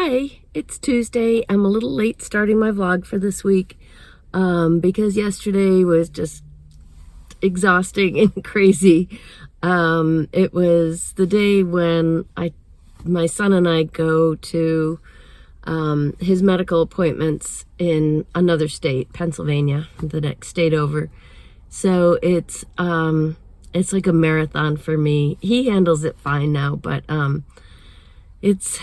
Hi, it's Tuesday. I'm a little late starting my vlog for this week because yesterday was just exhausting and crazy. It was the day when my son and I go to his medical appointments in another state, Pennsylvania, the next state over. So it's like a marathon for me. He handles it fine now, but it's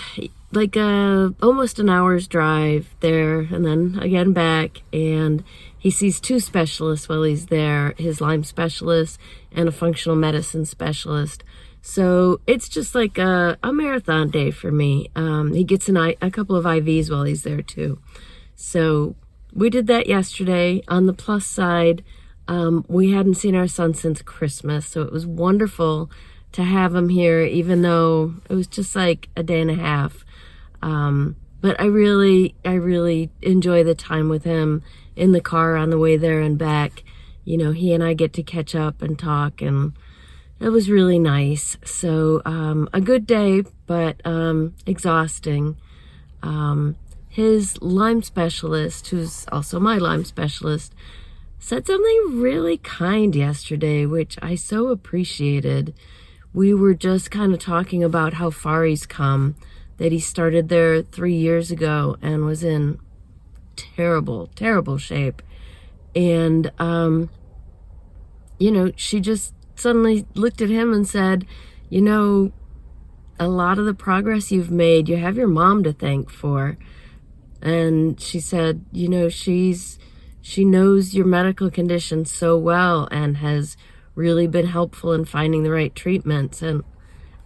like almost an hour's drive there and then again back, and he sees two specialists while he's there, his Lyme specialist and a functional medicine specialist. So it's just like a marathon day for me. He gets a couple of IVs while he's there too. So we did that yesterday. On the plus side, we hadn't seen our son since Christmas, so it was wonderful to have him here, even though it was just like a day and a half. But I really enjoy the time with him in the car on the way there and back. You know, he and I get to catch up and talk, and it was really nice. So a good day, but exhausting. His Lyme specialist, who's also my Lyme specialist, said something really kind yesterday, which I so appreciated. We were just kind of talking about how far he's come, that he started there 3 years ago and was in terrible, terrible shape. And, you know, she just suddenly looked at him and said, you know, a lot of the progress you've made, you have your mom to thank for. And she said, you know, she knows your medical condition so well and has really been helpful in finding the right treatments. And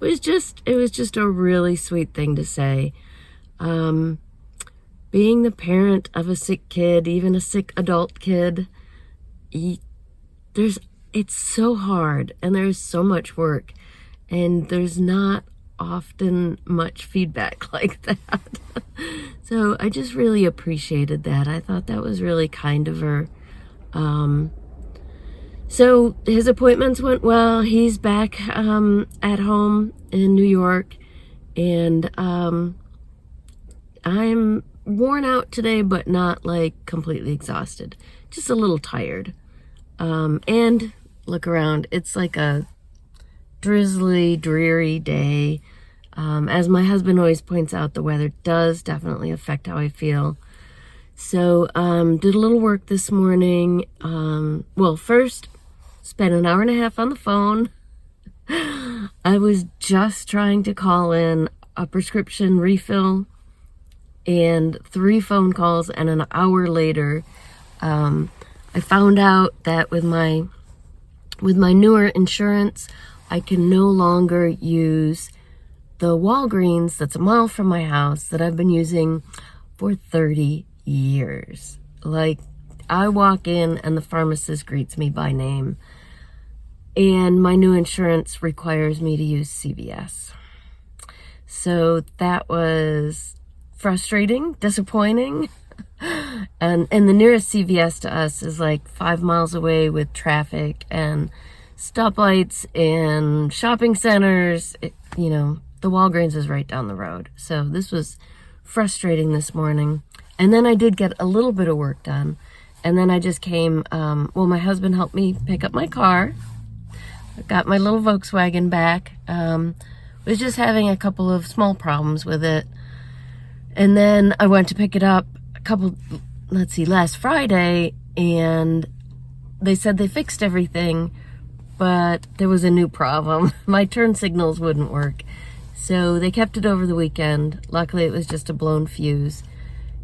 it was just a really sweet thing to say. Being the parent of a sick kid, even a sick adult kid, it's so hard and there's so much work, and there's not often much feedback like that. So I just really appreciated that. I thought that was really kind of her. So his appointments went well. He's back at home in New York, and I'm worn out today, but not like completely exhausted, just a little tired. And look around, it's like a drizzly, dreary day. As my husband always points out, the weather does definitely affect how I feel. So did a little work this morning. Well, first, spent an hour and a half on the phone. I was just trying to call in a prescription refill, and 3 phone calls, and an hour later, I found out that with my newer insurance, I can no longer use the Walgreens that's a mile from my house that I've been using for 30 years. Like, I walk in and the pharmacist greets me by name, and my new insurance requires me to use CVS. So that was frustrating, disappointing. And the nearest CVS to us is like 5 miles away with traffic and stoplights and shopping centers. You know, the Walgreens is right down the road. So this was frustrating this morning. And then I did get a little bit of work done. And then I just came, my husband helped me pick up my car. I got my little Volkswagen back. Was just having a couple of small problems with it. And then I went to pick it up last Friday, and they said they fixed everything, but there was a new problem. My turn signals wouldn't work. So they kept it over the weekend. Luckily, it was just a blown fuse.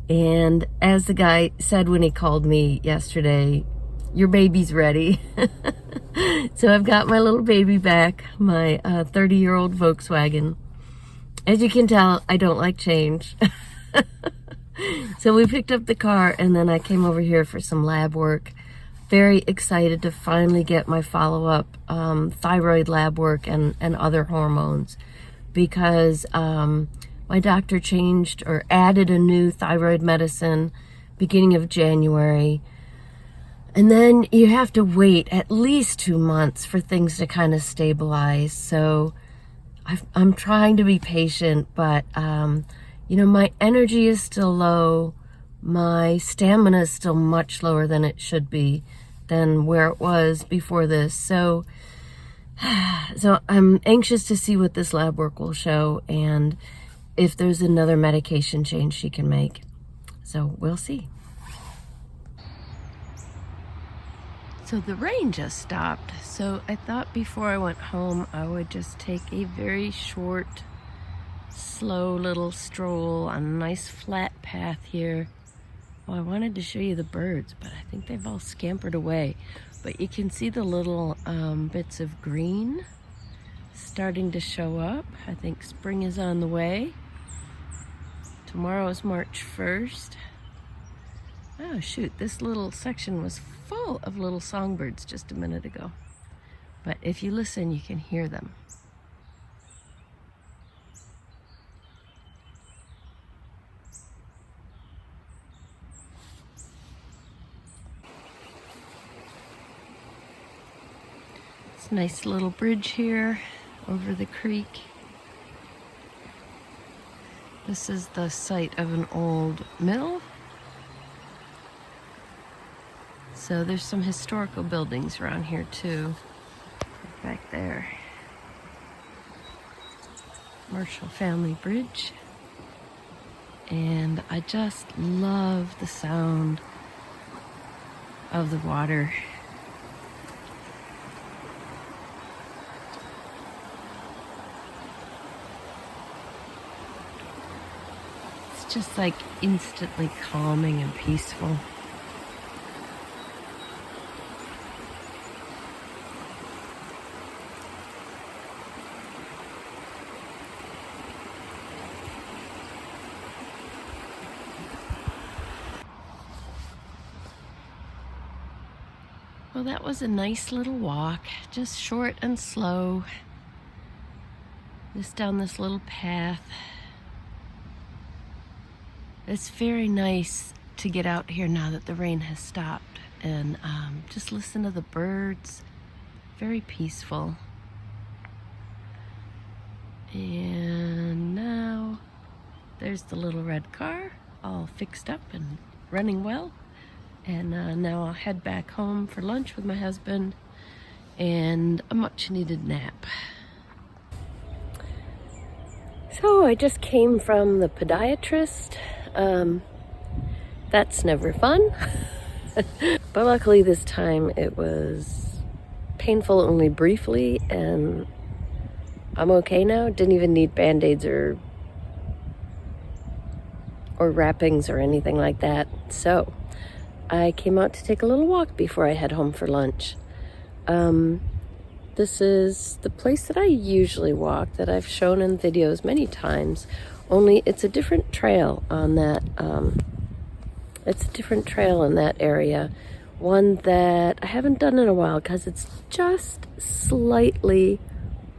And as the guy said when he called me yesterday, your baby's ready. So I've got my little baby back, my 30-year-old Volkswagen. As you can tell, I don't like change. So we picked up the car, and then I came over here for some lab work. Very excited to finally get my follow-up thyroid lab work and other hormones, because my doctor changed or added a new thyroid medicine beginning of January. And then you have to wait at least 2 months for things to kind of stabilize. So I'm trying to be patient, but You know, my energy is still low. My stamina is still much lower than it should be, than where it was before this. So I'm anxious to see what this lab work will show and if there's another medication change she can make. So we'll see. So the rain just stopped. So I thought before I went home, I would just take a very short, slow little stroll on a nice flat path here. Well, I wanted to show you the birds, but I think they've all scampered away. But you can see the little bits of green starting to show up. I think spring is on the way. Tomorrow is March 1st. Oh shoot, this little section was full of little songbirds just a minute ago. But if you listen, you can hear them. It's a nice little bridge here over the creek. This is the site of an old mill. So there's some historical buildings around here too. Back there. Marshall Family Bridge. And I just love the sound of the water. It's just like instantly calming and peaceful. Well, that was a nice little walk, just short and slow. Just down this little path. It's very nice to get out here now that the rain has stopped and just listen to the birds. Very peaceful. And now there's the little red car, all fixed up and running well. And now I'll head back home for lunch with my husband and a much needed nap. So I just came from the podiatrist. That's never fun. But luckily this time it was painful only briefly and I'm okay now. Didn't even need band-aids or wrappings or anything like that. So I came out to take a little walk before I head home for lunch. This is the place that I usually walk, that I've shown in videos many times, only it's a different trail on that, it's a different trail in that area. One that I haven't done in a while because it's just slightly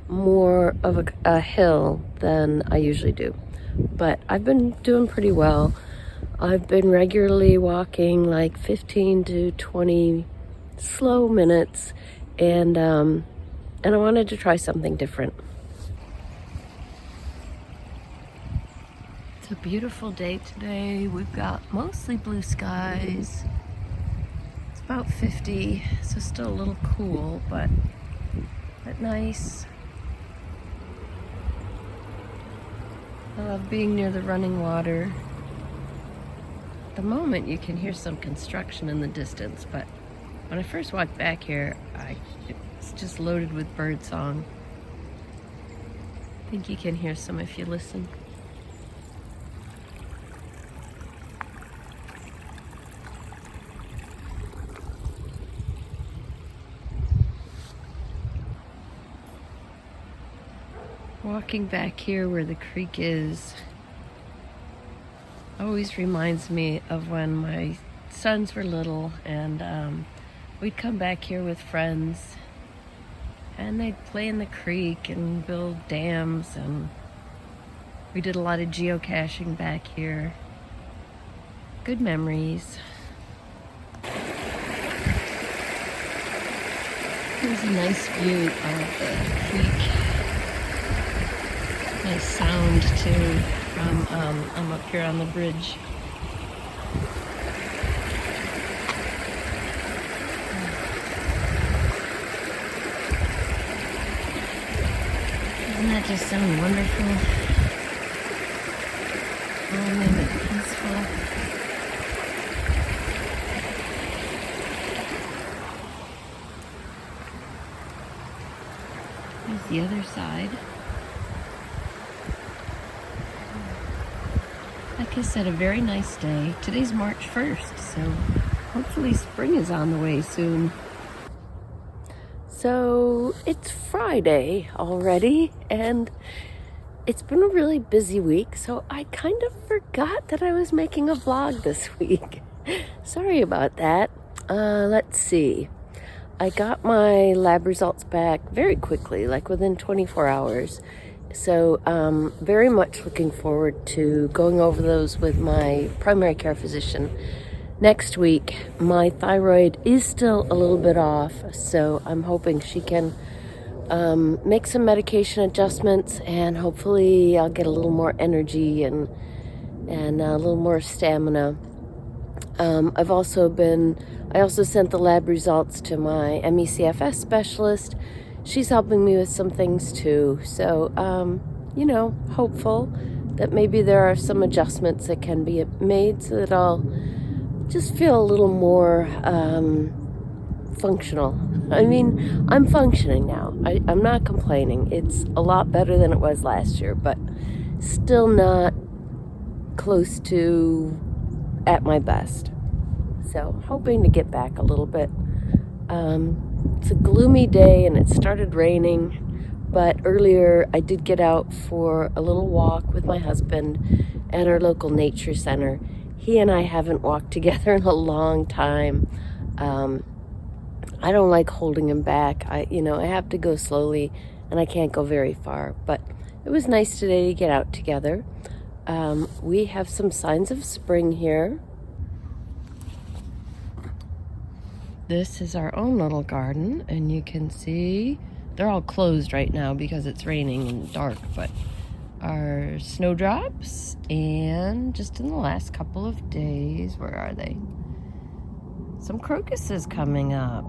more of a hill than I usually do. But I've been doing pretty well. I've been regularly walking like 15 to 20 slow minutes, and I wanted to try something different. It's a beautiful day today. We've got mostly blue skies. It's about 50, so still a little cool, but nice. I love being near the running water. At the moment you can hear some construction in the distance, but when I first walked back here, it's just loaded with bird song. I think you can hear some if you listen. Walking back here where the creek is always reminds me of when my sons were little, and we'd come back here with friends and they'd play in the creek and build dams, and we did a lot of geocaching back here. Good memories. Here's a nice view of the creek. Nice sound too. from, I'm up here on the bridge. Doesn't that just sound wonderful? Calm and peaceful. Here's the other side. Like I said, a very nice day. Today's March 1st, so hopefully spring is on the way soon. So it's Friday already, and it's been a really busy week, so I kind of forgot that I was making a vlog this week. Sorry about that. Let's see. I got my lab results back very quickly, like within 24 hours. So very much looking forward to going over those with my primary care physician next week. My thyroid is still a little bit off, so I'm hoping she can make some medication adjustments, and hopefully I'll get a little more energy and a little more stamina. I also sent the lab results to my MECFS specialist. She's helping me with some things too. So, hopeful that maybe there are some adjustments that can be made so that I'll just feel a little more functional. I mean, I'm functioning now. I'm not complaining. It's a lot better than it was last year, but still not close to at my best. So hoping to get back a little bit. It's a gloomy day and it started raining, but earlier I did get out for a little walk with my husband at our local nature center. He and I haven't walked together in a long time. I don't like holding him back. I have to go slowly and I can't go very far, but it was nice today to get out together. We have some signs of spring here. This is our own little garden, and you can see they're all closed right now because it's raining and dark, but our snowdrops, and just in the last couple of days, where are they? Some crocuses coming up.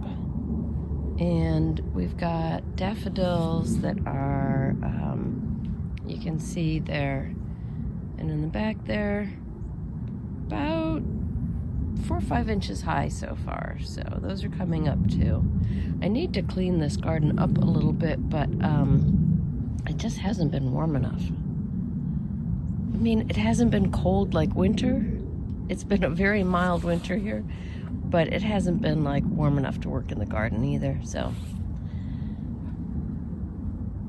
And we've got daffodils that are, you can see there, and in the back there, about 4 or 5 inches high so far, so those are coming up too. I need to clean this garden up a little bit, but it just hasn't been warm enough. I mean, it hasn't been cold like winter. It's been a very mild winter here, but it hasn't been like warm enough to work in the garden either. So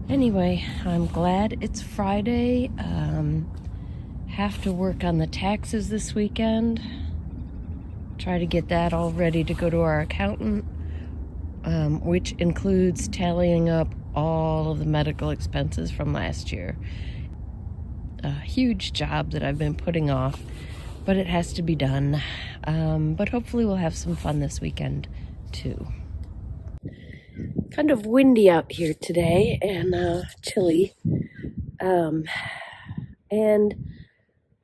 anyway, I'm glad it's Friday. Have to work on the taxes this weekend. Try to get that all ready to go to our accountant, which includes tallying up all of the medical expenses from last year. A huge job that I've been putting off, but it has to be done. But hopefully we'll have some fun this weekend too. Kind of windy out here today and chilly. And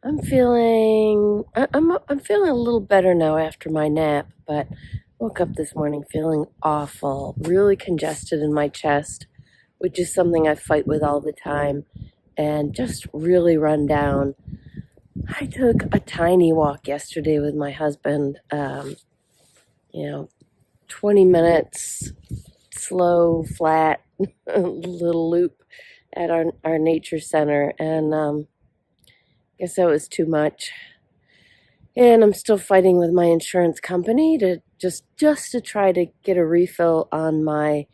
I'm feeling a little better now after my nap, but woke up this morning feeling awful, really congested in my chest, which is something I fight with all the time, and just really run down. I took a tiny walk yesterday with my husband, 20 minutes, slow, flat, little loop at our nature center, and guess that was too much. And I'm still fighting with my insurance company to just to try to get a refill on my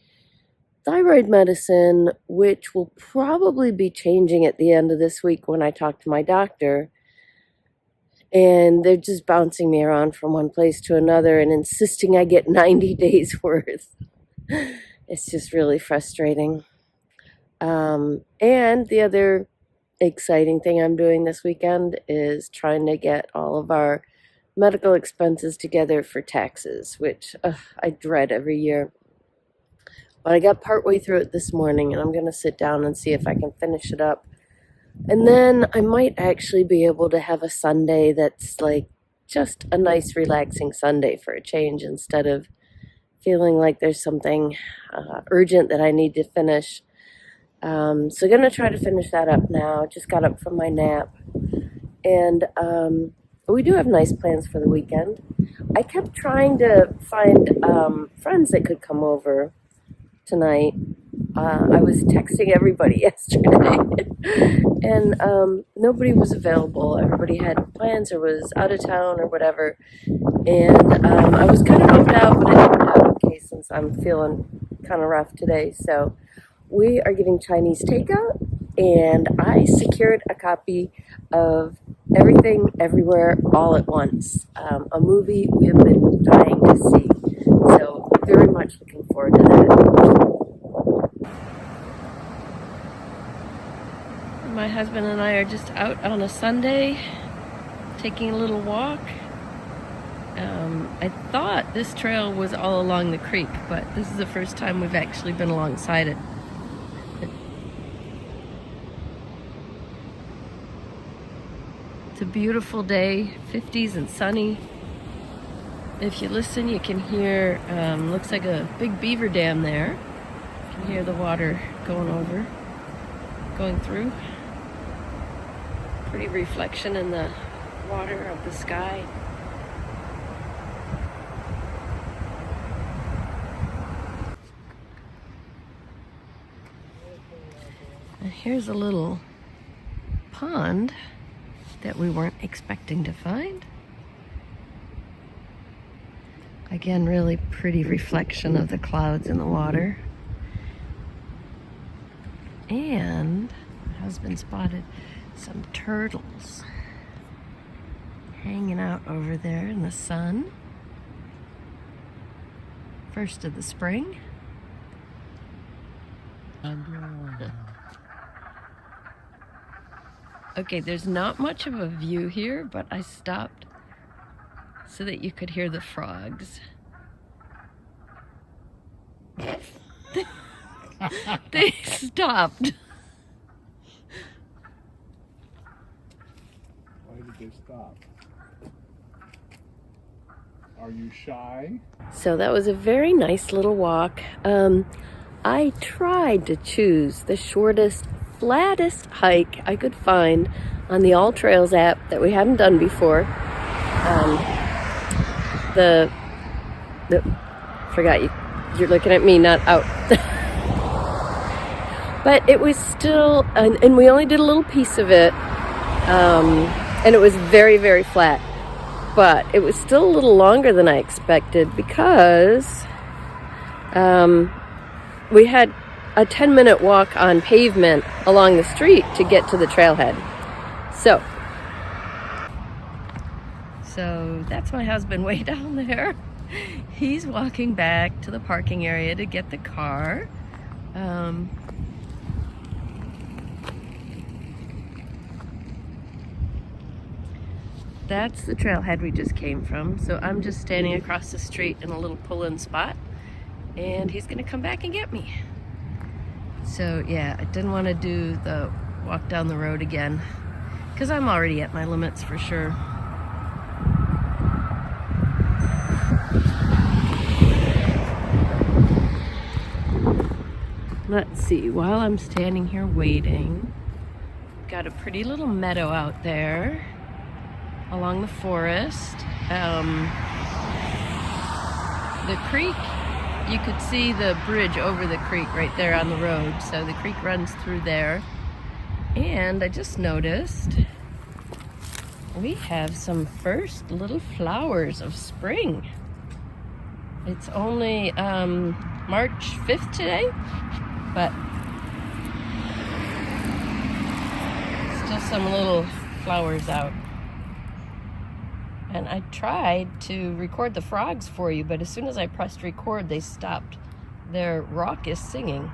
thyroid medicine, which will probably be changing at the end of this week when I talk to my doctor. And they're just bouncing me around from one place to another and insisting I get 90 days worth. It's just really frustrating. And the other exciting thing I'm doing this weekend is trying to get all of our medical expenses together for taxes, which I dread every year. But I got partway through it this morning, and I'm going to sit down and see if I can finish it up And then I might actually be able to have a Sunday that's like just a nice relaxing Sunday for a change instead of feeling like there's something urgent that I need to finish. So I'm gonna try to finish that up now. Just got up from my nap, and we do have nice plans for the weekend. I kept trying to find friends that could come over tonight. I was texting everybody yesterday, and nobody was available. Everybody had plans or was out of town or whatever. And I was kind of bummed out, but it turned out okay since I'm feeling kind of rough today. So we are getting Chinese takeout, and I secured a copy of Everything Everywhere All at Once, a movie we have been dying to see. So very much looking forward to that. My husband and I are just out on a Sunday, taking a little walk. I thought this trail was all along the creek, but this is the first time we've actually been alongside it. It's a beautiful day, 50s and sunny. If you listen, you can hear, looks like a big beaver dam there. You can hear the water going through. Pretty reflection in the water of the sky. And here's a little pond that we weren't expecting to find. Again, really pretty reflection of the clouds in the water. And my husband spotted some turtles hanging out over there in the sun. First of the spring. Okay, there's not much of a view here, but I stopped so that you could hear the frogs. They stopped. Why did they stop? Are you shy? So that was a very nice little walk. I tried to choose the shortest, flattest hike I could find on the All Trails app that we hadn't done before. Forgot you're looking at me, not out. But it was still, and we only did a little piece of it, and it was very, very flat. But it was still a little longer than I expected because we had a 10-minute walk on pavement along the street to get to the trailhead. So that's my husband way down there. He's walking back to the parking area to get the car. That's the trailhead we just came from. So I'm just standing across the street in a little pull-in spot, and he's gonna come back and get me. So yeah, I didn't want to do the walk down the road again because I'm already at my limits for sure. Let's see, while I'm standing here waiting, got a pretty little meadow out there along the forest. The creek, you could see the bridge over the creek right there on the road. So the creek runs through there. And I just noticed we have some first little flowers of spring. It's only March 5th today, but still some little flowers out. And I tried to record the frogs for you, but as soon as I pressed record, they stopped their raucous singing.